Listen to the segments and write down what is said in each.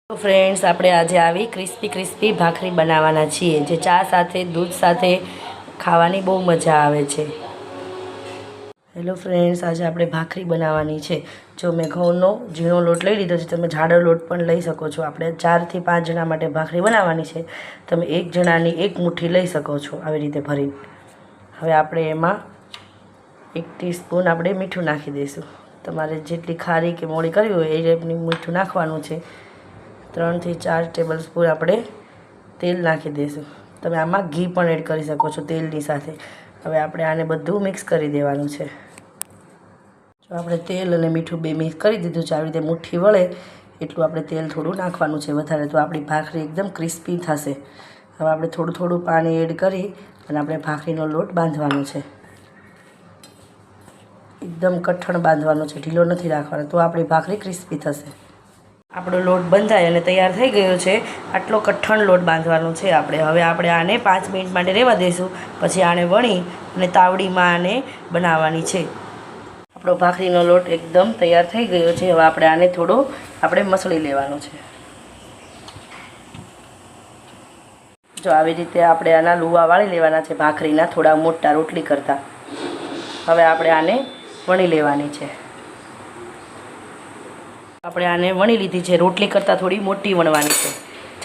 તો ફ્રેન્ડ્સ આપણે આજે આવી ક્રિસ્પી ભાખરી બનાવવાના છીએ જે ચા સાથે દૂધ સાથે ખાવાની બહુ મજા આવે છે। હેલો ફ્રેન્ડ્સ, આજે આપણે ભાખરી બનાવવાની છે। જો મેં ઘઉંનો ઝીણો લોટ લઈ લીધો છે, તમે જાડો લોટ પણ લઈ શકો છો। આપણે 4 થી 5 જણા માટે ભાખરી બનાવવાની છે। તમે એક જણાની એક મુઠ્ઠી લઈ શકો છો આવી રીતે ભરીને। હવે આપણે એમાં 1 ટીસ્પૂન આપણે મીઠું નાખી દઈશું। તમારે જેટલી ખારી કે મોળી કરવી હોય એ ટાઈપની મીઠું નાખવાનું છે। 3 થી 4 ટેબલસ્પૂન આપણે તેલ નાખી દઈશું। તમે આમાં ઘી પણ એડ કરી શકો છો તેલની સાથે। હવે આપણે આને બધું મિક્સ કરી દેવાનું છે। જો આપણે તેલ અને મીઠું બે મિક્સ કરી દીધું છે, આવી રીતે મુઠ્ઠી વળે એટલું આપણે તેલ થોડું નાખવાનું છે વધારે, તો આપણી ભાખરી એકદમ ક્રિસ્પી થશે। હવે આપણે થોડું પાણી એડ કરી અને આપણે ભાખરીનો લોટ બાંધવાનો છે। એકદમ કઠણ બાંધવાનો છે, ઢીલો નથી રાખવાનો, તો આપણી ભાખરી ક્રિસ્પી થશે। આપણો લોટ બંધાય અને તૈયાર થઈ ગયો છે। આટલો કઠણ લોટ બાંધવાનો છે આપણે। હવે આપણે આને 5 મિનિટ માટે રહેવા દઈશું, પછી આને વણી અને તાવડીમાં આને બનાવવાની છે। આપણો ભાખરીનો લોટ એકદમ તૈયાર થઈ ગયો છે। હવે આપણે આને થોડો મસળી લેવાનો છે। જો આવી રીતે આપણે આના લુવા વાળી લેવાના છે ભાખરીના, થોડા મોટા રોટલી કરતાં। હવે આપણે આને વણી લેવાની છે। આપણે આને વણી લીધી છે, રોટલી કરતાં થોડી મોટી વણવાની છે,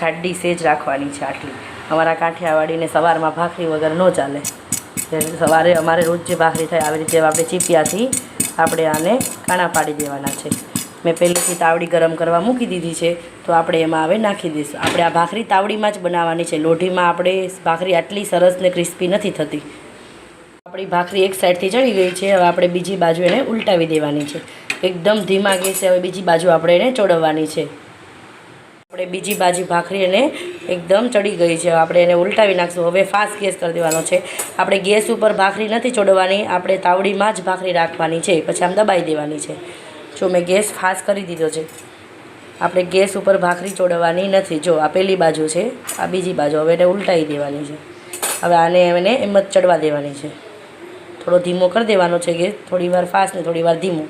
જાડી સેજ રાખવાની છે આટલી। અમારા કાઠિયાવાડીને સવારમાં ભાખરી વગર ન ચાલે। સવારે અમારે રોજ જે ભાખરી થાય આવી રીતે આપણે ચીપિયાથી આપણે આને કાણા પાડી દેવાના છે। મેં પહેલેથી તાવડી ગરમ કરવા મૂકી દીધી છે, તો આપણે એમાં હવે નાખી દઈશું। આપણે આ ભાખરી તાવડીમાં જ બનાવવાની છે, લોઢીમાં આપણે ભાખરી આટલી સરસ ને ક્રિસ્પી નથી થતી। આપણી ભાખરી એક સાઈડથી ચડી ગઈ છે, હવે આપણે બીજી બાજુ એને ઉલટાવી દેવાની છે। એકદમ ધીમા ગેસે હવે બીજી બાજુ આપણે એને ચોડવવાની છે। આપણે બીજી બાજુ ભાખરી એને એકદમ ચડી ગઈ છે, આપણે એને ઉલટાવી નાખશું। હવે ફાસ્ટ ગેસ કરી દેવાનો છે। આપણે ગેસ ઉપર ભાખરી નથી ચોડવાની, આપણે તાવડીમાં જ ભાખરી રાખવાની છે, પછી આમ દબાઈ દેવાની છે। જો મેં ગેસ ફાસ્ટ કરી દીધો છે, આપણે ગેસ ઉપર ભાખરી ચોડવાની નથી। જો આ પહેલી બાજુ છે, આ બીજી બાજુ, હવે એને ઉલટાવી દેવાની છે। હવે આને એને એમ જ ચડવા દેવાની છે, થોડો ધીમો કરી દેવાનો છે ગેસ, થોડી વાર ફાસ્ટ ને થોડી વાર ધીમો।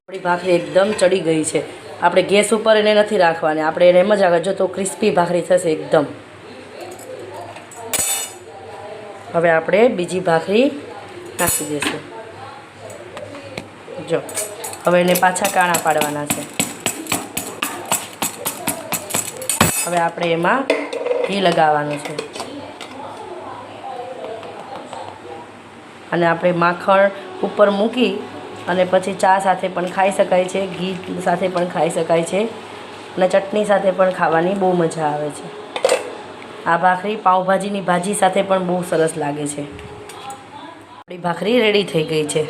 આપણી ભાખરી એકદમ ચડી ગઈ છે, આપણે ગેસ ઉપર એને નથી રાખવાની, આપણે એને એમ જ આગળ જો તો ક્રિસ્પી ભાખરી થશે એકદમ। હવે આપણે બીજી ભાખરી નાખી દઈશું। જો હવે એને પાછા કાણા પાડવાના છે। હવે આપણે એમાં ઘી લગાવવાનું છે અને આપણે માખણ ઉપર મૂકી અને પછી ચા સાથે પણ ખાઈ શકાય છે, ઘી સાથે પણ ખાઈ શકાય છે અને ચટણી સાથે પણ ખાવાની બહુ મજા આવે છે। આ ભાખરી પાઉંભાજીની ભાજી સાથે પણ બહુ સરસ લાગે છે। આપણી ભાખરી રેડી થઈ ગઈ છે।